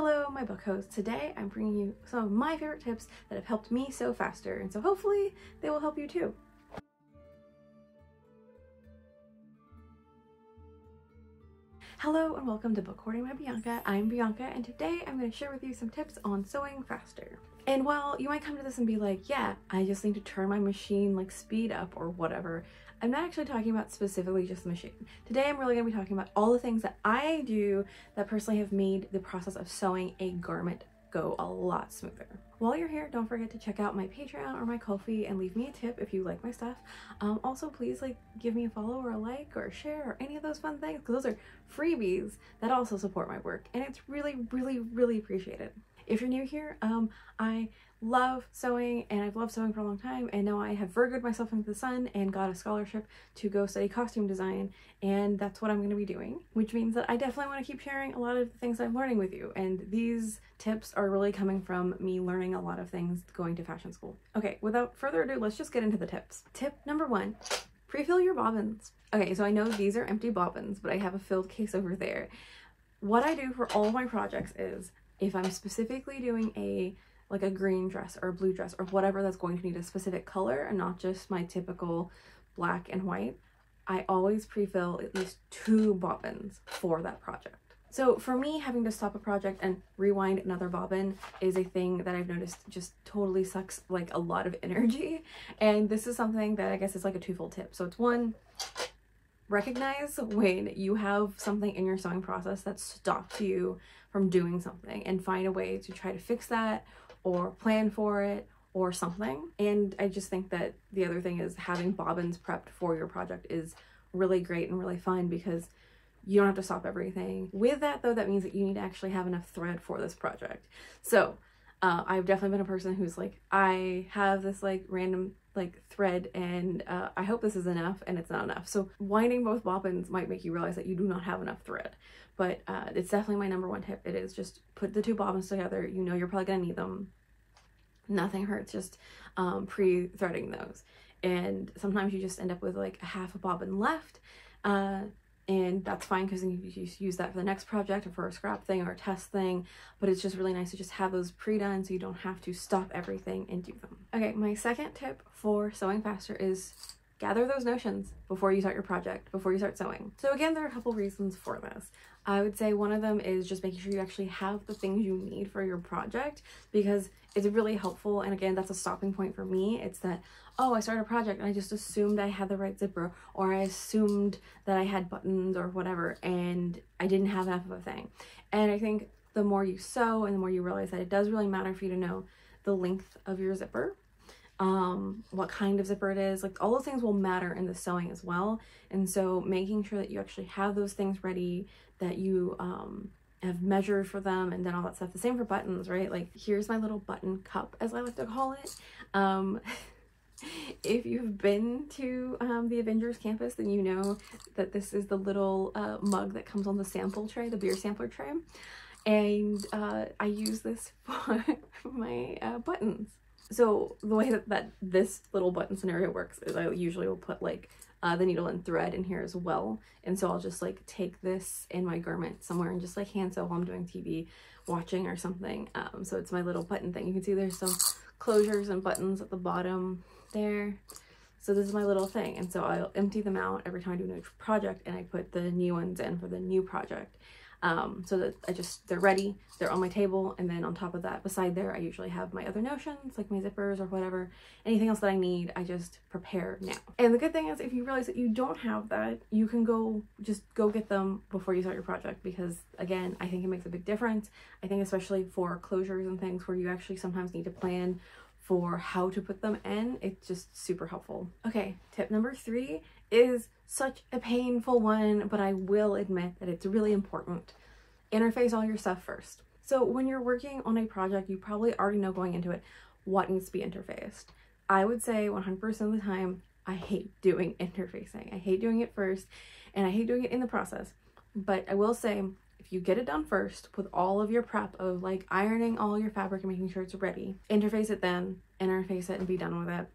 Hello, my book host. Today I'm bringing you some of my favorite tips that have helped me sew faster, and so hopefully they will help you too. Hello and welcome to Bookhoarding by Bianca. I'm Bianca and today I'm going to share with you some tips on sewing faster. And while you might come to this and be like, yeah, I just need to turn my machine like speed up or whatever, I'm not actually talking about specifically just the machine. Today I'm really going to be talking about all the things that I do that personally have made the process of sewing a garment go a lot smoother. While you're here, don't forget to check out my Patreon or my Ko-fi and leave me a tip if you like my stuff. Also, please give me a follow or a like or a share or any of those fun things, because those are freebies that also support my work and it's really appreciated. If you're new here, I love sewing and I've loved sewing for a long time, and now I have Virgoed myself into the sun and got a scholarship to go study costume design, and that's what I'm going to be doing, which means that I definitely want to keep sharing a lot of the things I'm learning with you, and these tips are really coming from me learning a lot of things going to fashion school. Okay, without further ado, let's just get into the tips. Tip number 1, pre-fill your bobbins. Okay, so I know these are empty bobbins, but I have a filled case over there. What I do for all of my projects is, if I'm specifically doing a green dress or a blue dress or whatever that's going to need a specific color and not just my typical black and white, I always pre-fill at least 2 bobbins for that project. So for me, having to stop a project and rewind another bobbin is a thing that I've noticed just totally sucks like a lot of energy. And this is something that I guess is like a twofold tip. So it's 1, recognize when you have something in your sewing process that stopped you from doing something and find a way to try to fix that or plan for it or something. And I just think that the other thing is having bobbins prepped for your project is really great and really fun because you don't have to stop everything. With that though, that means that you need to actually have enough thread for this project. So I've definitely been a person who's like, I have this random thread and I hope this is enough, and it's not enough. So winding both bobbins might make you realize that you do not have enough thread, but it's definitely my number 1 tip. It is just put the 2 bobbins together. You know you're probably gonna need them. Nothing hurts just pre-threading those, and sometimes you just end up with like a half a bobbin left, and that's fine because then you just use that for the next project or for a scrap thing or a test thing. But it's just really nice to just have those pre-done so you don't have to stop everything and do them. Okay, my second tip for sewing faster is gather those notions before you start your project, before you start sewing. So again, there are a couple reasons for this. I would say one of them is just making sure you actually have the things you need for your project, because it's really helpful. And again, that's a stopping point for me. It's that, oh, I started a project and I just assumed I had the right zipper, or I assumed that I had buttons or whatever, and I didn't have enough of a thing. And I think the more you sew and the more you realize that it does really matter for you to know the length of your zipper, what kind of zipper it is, all those things will matter in the sewing as well. And so making sure that you actually have those things ready, that you have measured for them, and then all that stuff. The same for buttons, right? Here's my little button cup, as I like to call it. If you've been to the Avengers campus, then you know that this is the little mug that comes on the sample tray, the beer sampler tray. And I use this for my buttons. So the way that this little button scenario works is I usually will put the needle and thread in here as well. And so I'll just take this in my garment somewhere and just hand sew while I'm doing TV watching or something. So it's my little button thing. You can see there's some closures and buttons at the bottom there. So this is my little thing. And so I'll empty them out every time I do a new project, and I put the new ones in for the new project. So that they're ready, they're on my table, and then on top of that, beside there, I usually have my other notions, like my zippers or whatever, anything else that I need, I just prepare now. And the good thing is, if you realize that you don't have that, you can just go get them before you start your project, because again, I think it makes a big difference. I think especially for closures and things where you actually sometimes need to plan for how to put them in, it's just super helpful. Okay, tip number 3 is such a painful one, but I will admit that it's really important. Interface all your stuff first. So when you're working on a project, you probably already know going into it what needs to be interfaced. I would say 100% of the time, I hate doing interfacing. I hate doing it first, and I hate doing it in the process. But I will say, if you get it done first with all of your prep of ironing all your fabric and making sure it's ready, interface it then, interface it and be done with it.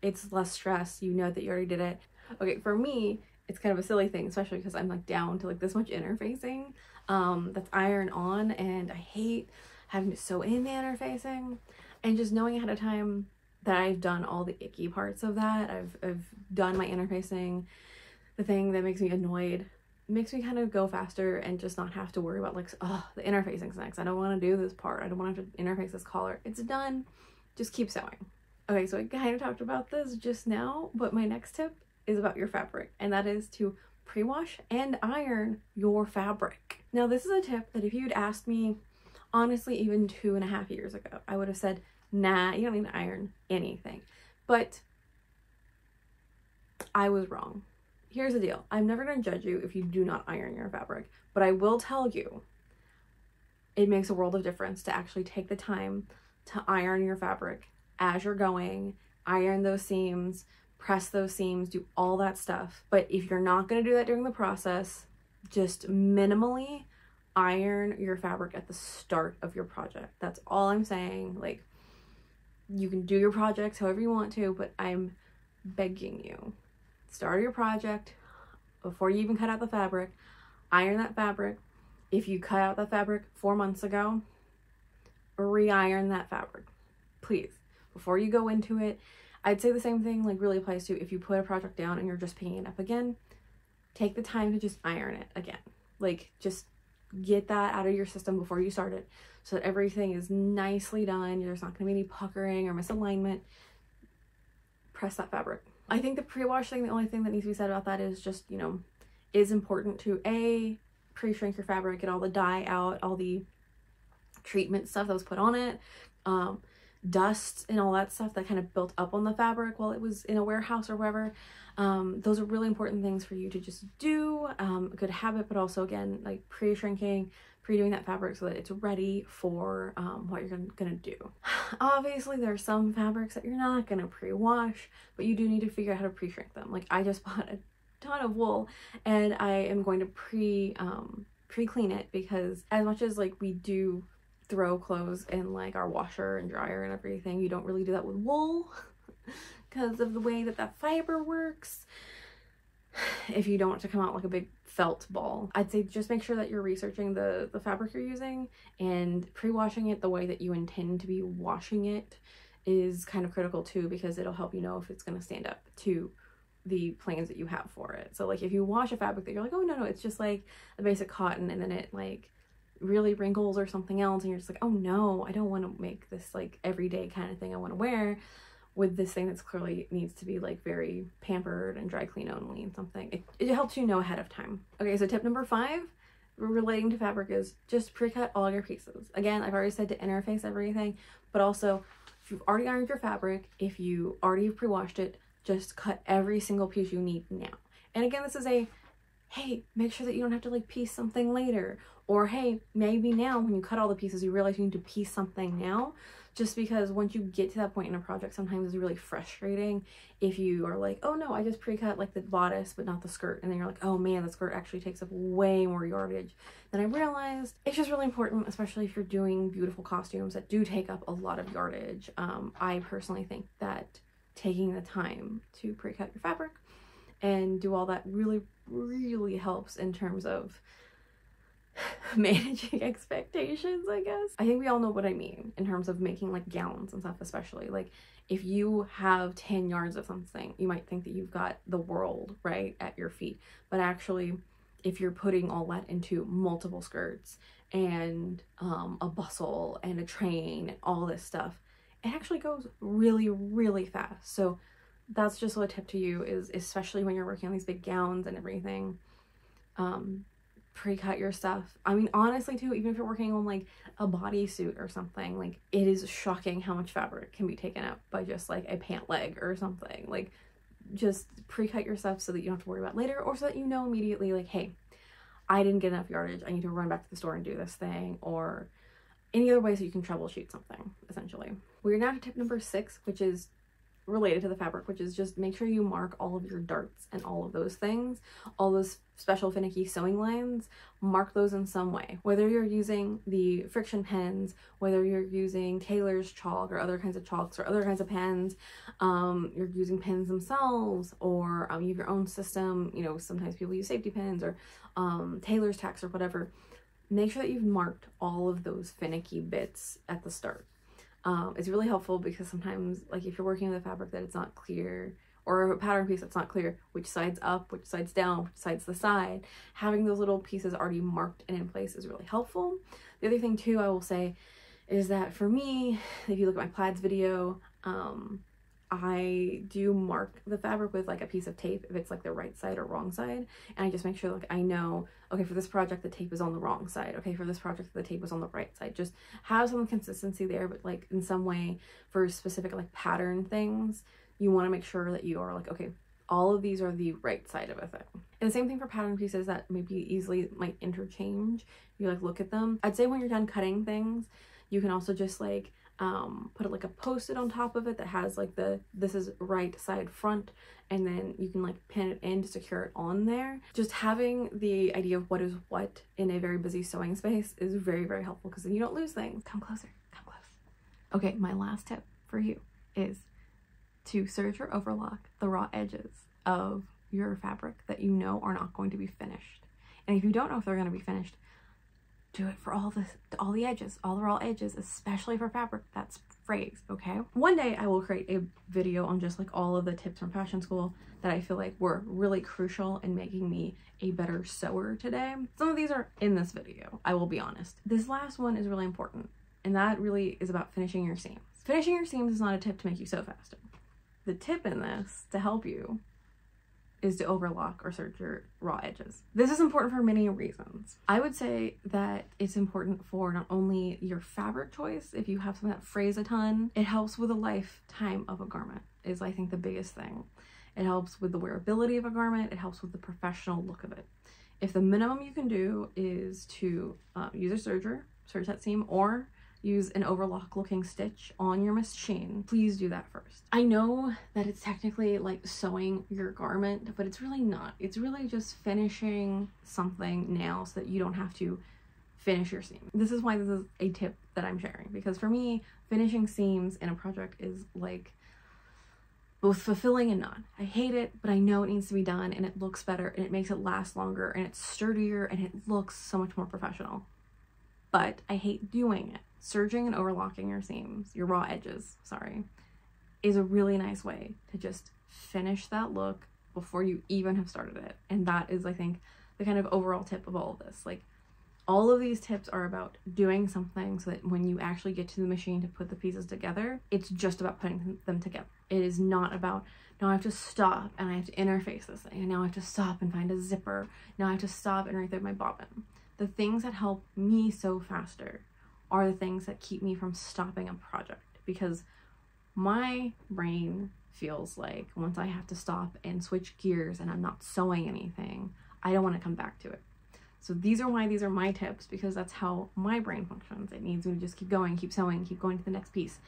It's less stress. You know that you already did it. Okay, for me, it's kind of a silly thing, especially because I'm down to this much interfacing. that's iron on, and I hate having to sew in the interfacing, and just knowing ahead of time that I've done all the icky parts of that. I've done my interfacing, the thing that makes me annoyed, makes me kind of go faster and just not have to worry about like, oh, the interfacing's next. I don't want to do this part. I don't want to have to interface this collar. It's done. Just keep sewing. Okay, so I kind of talked about this just now, but my next tip is about your fabric, and that is to pre-wash and iron your fabric. Now, this is a tip that if you'd asked me, honestly, even 2.5 years ago, I would have said, nah, you don't need to iron anything. But I was wrong. Here's the deal. I'm never going to judge you if you do not iron your fabric, but I will tell you it makes a world of difference to actually take the time to iron your fabric as you're going, iron those seams, press those seams, do all that stuff. But if you're not going to do that during the process, just minimally iron your fabric at the start of your project. That's all I'm saying. Like, you can do your projects however you want to, but I'm begging you, start your project before you even cut out the fabric, iron that fabric. If you cut out that fabric 4 months ago, re-iron that fabric, please, before you go into it. I'd say the same thing like really applies to if you put a project down and you're just picking it up again. Take the time to just iron it again. Like, just get that out of your system before you start it so that everything is nicely done. There's not going to be any puckering or misalignment. Press that fabric. I think the pre-wash thing, the only thing that needs to be said about that is just, you know, is important to pre-shrink your fabric, get all the dye out, all the treatment stuff that was put on it, dust and all that stuff that kind of built up on the fabric while it was in a warehouse or wherever. Those are really important things for you to just do. A good habit, but also again, like pre-shrinking, pre-doing that fabric so that it's ready for what you're gonna do. Obviously, there are some fabrics that you're not gonna pre-wash, but you do need to figure out how to pre-shrink them. Like, I just bought a ton of wool and I am going to pre-clean it, because as much as like we do throw clothes in like our washer and dryer and everything, you don't really do that with wool because of the way that that fiber works. If you don't want it to come out like a big felt ball, I'd say just make sure that you're researching the fabric you're using, and pre-washing it the way that you intend to be washing it is kind of critical too, because it'll help you know if it's going to stand up to the plans that you have for it. So like if you wash a fabric that you're like, oh no, it's just like a basic cotton, and then it like really wrinkles or something else, and you're just like, oh no, I don't want to make this like everyday kind of thing I want to wear with this thing that's clearly needs to be like very pampered and dry clean only and something. It helps you know ahead of time. Okay, so tip number 5 relating to fabric is just pre-cut all your pieces. Again, I've already said to interface everything, but also if you've already ironed your fabric, if you already pre-washed it, just cut every single piece you need now. And again, this is a, hey, make sure that you don't have to like piece something later. Or hey, maybe now when you cut all the pieces, you realize you need to piece something now. Just because once you get to that point in a project, sometimes it's really frustrating if you are like, oh no, I just pre-cut like the bodice but not the skirt, and then you're like, oh man, the skirt actually takes up way more yardage than I realized. It's just really important, especially if you're doing beautiful costumes that do take up a lot of yardage. I personally think that taking the time to pre-cut your fabric and do all that really helps in terms of managing expectations, I guess. I think we all know what I mean in terms of making like gowns and stuff, especially like if you have 10 yards of something, you might think that you've got the world right at your feet, but actually if you're putting all that into multiple skirts and a bustle and a train and all this stuff, it actually goes really fast. So that's just a tip to you, is especially when you're working on these big gowns and everything, pre-cut your stuff. I mean, honestly too, even if you're working on like a bodysuit or something, like it is shocking how much fabric can be taken up by just like a pant leg or something. Like, just pre-cut your stuff so that you don't have to worry about it later, or so that you know immediately like, hey, I didn't get enough yardage, I need to run back to the store and do this thing, or any other way so you can troubleshoot something, essentially. We're now to tip number 6, which is related to the fabric, which is just make sure you mark all of your darts and all of those things, all those special finicky sewing lines, mark those in some way. Whether you're using the friction pens, whether you're using tailor's chalk or other kinds of chalks or other kinds of pens, you're using pens themselves, or you have your own system, you know, sometimes people use safety pins or tailor's tacks or whatever. make sure that you've marked all of those finicky bits at the start. It's really helpful because sometimes, like if you're working with a fabric that it's not clear, or a pattern piece that's not clear, which side's up, which side's down, which side's the side, having those little pieces already marked and in place is really helpful. The other thing too I will say is that for me, if you look at my plaids video, I do mark the fabric with like a piece of tape if it's like the right side or wrong side, and I just make sure like I know, okay, for this project the tape is on the wrong side, okay, for this project the tape is on the right side. Just have some consistency there, but like in some way for specific like pattern things, you want to make sure that you are like, okay, all of these are the right side of a thing. And the same thing for pattern pieces that maybe easily might interchange. You like look at them. I'd say when you're done cutting things, you can also just like put like a post-it on top of it that has like this is right side front, and then you can like pin it in to secure it on there. Just having the idea of what is what in a very busy sewing space is very, very helpful because then you don't lose things. Come closer, come close. Okay, my last tip for you is to serge or overlock the raw edges of your fabric that you know are not going to be finished. And if you don't know if they're going to be finished, do it for all the edges, all the raw edges, especially for fabric that's frayed, okay? One day I will create a video on just like all of the tips from fashion school that I feel like were really crucial in making me a better sewer today. Some of these are in this video, I will be honest. This last one is really important, and that really is about finishing your seams. Finishing your seams is not a tip to make you sew faster. The tip in this to help you is to overlock or serge your raw edges. This is important for many reasons. I would say that it's important for not only your fabric choice, if you have something that frays a ton, it helps with the lifetime of a garment is I think the biggest thing. It helps with the wearability of a garment, it helps with the professional look of it. If the minimum you can do is to use a serger, serge that seam, or use an overlock looking stitch on your machine, please do that first. I know that it's technically like sewing your garment, but it's really not. It's really just finishing something now so that you don't have to finish your seam. This is why this is a tip that I'm sharing, because for me, finishing seams in a project is like both fulfilling and not. I hate it, but I know it needs to be done, and it looks better, and it makes it last longer, and it's sturdier, and it looks so much more professional. But I hate doing it. Serging and overlocking your seams, your raw edges, sorry, is a really nice way to just finish that look before you even have started it. And that is, I think, the kind of overall tip of all of this. Like, all of these tips are about doing something so that when you actually get to the machine to put the pieces together, it's just about putting them together. It is not about, now I have to stop and I have to interface this thing, and now I have to stop and find a zipper, now I have to stop and rethread my bobbin. The things that help me sew faster are the things that keep me from stopping a project, because my brain feels like once I have to stop and switch gears and I'm not sewing anything, I don't want to come back to it. So these are why these are my tips, because that's how my brain functions. It needs me to just keep going, keep sewing, keep going to the next piece.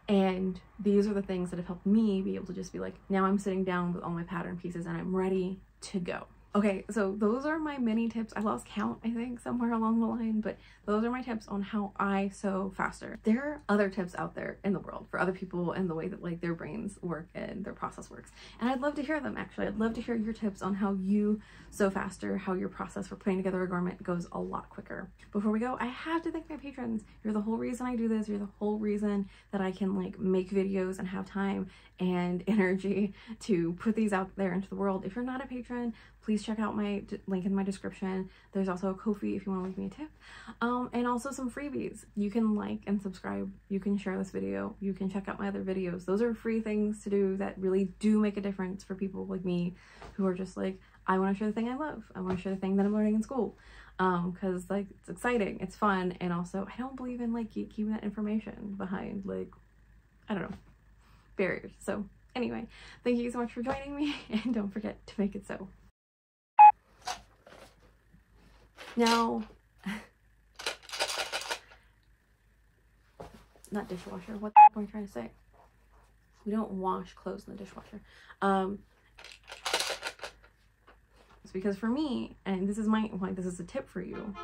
And these are the things that have helped me be able to just be like, now I'm sitting down with all my pattern pieces and I'm ready to go. Okay, so those are my mini tips. I lost count, I think, somewhere along the line, but those are my tips on how I sew faster. There are other tips out there in the world for other people and the way that like their brains work and their process works. And I'd love to hear them, actually. I'd love to hear your tips on how you sew faster, how your process for putting together a garment goes a lot quicker. Before we go, I have to thank my patrons. You're the whole reason I do this. You're the whole reason that I can like make videos and have time and energy to put these out there into the world. If you're not a patron, please check out my link in my description. There's also a Ko-fi if you want to leave me a tip, and also some freebies. You can like and subscribe, you can share this video, you can check out my other videos. Those are free things to do that really do make a difference for people like me who are just like, I want to share the thing I love, I want to share the thing that I'm learning in school, because like it's exciting, it's fun, and also I don't believe in like keeping that information behind like, I don't know, barriers. So anyway, thank you so much for joining me, and don't forget to make it so. Now, not dishwasher, what the heck am I trying to say? We don't wash clothes in the dishwasher. It's because for me, and this is this is a tip for you,